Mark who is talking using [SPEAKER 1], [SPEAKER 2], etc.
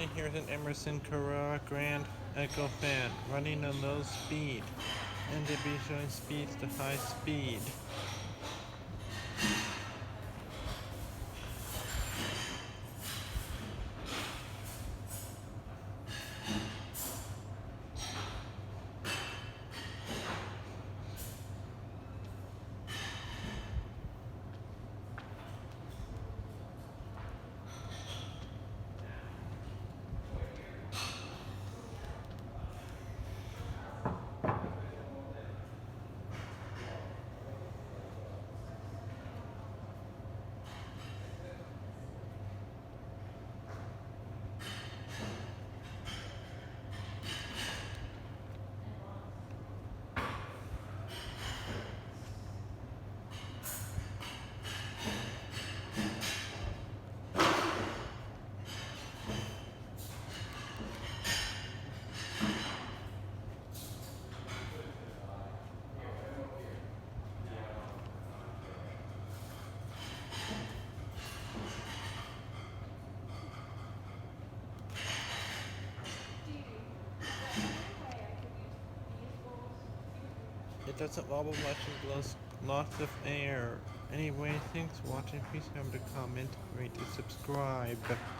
[SPEAKER 1] Hi, here's an Emerson Carrera Grand Echo fan running on low speed and to be showing speeds to high speed. It doesn't wobble much and blows lots of air. Anyway, thanks for watching. Please remember to comment, rate, and subscribe.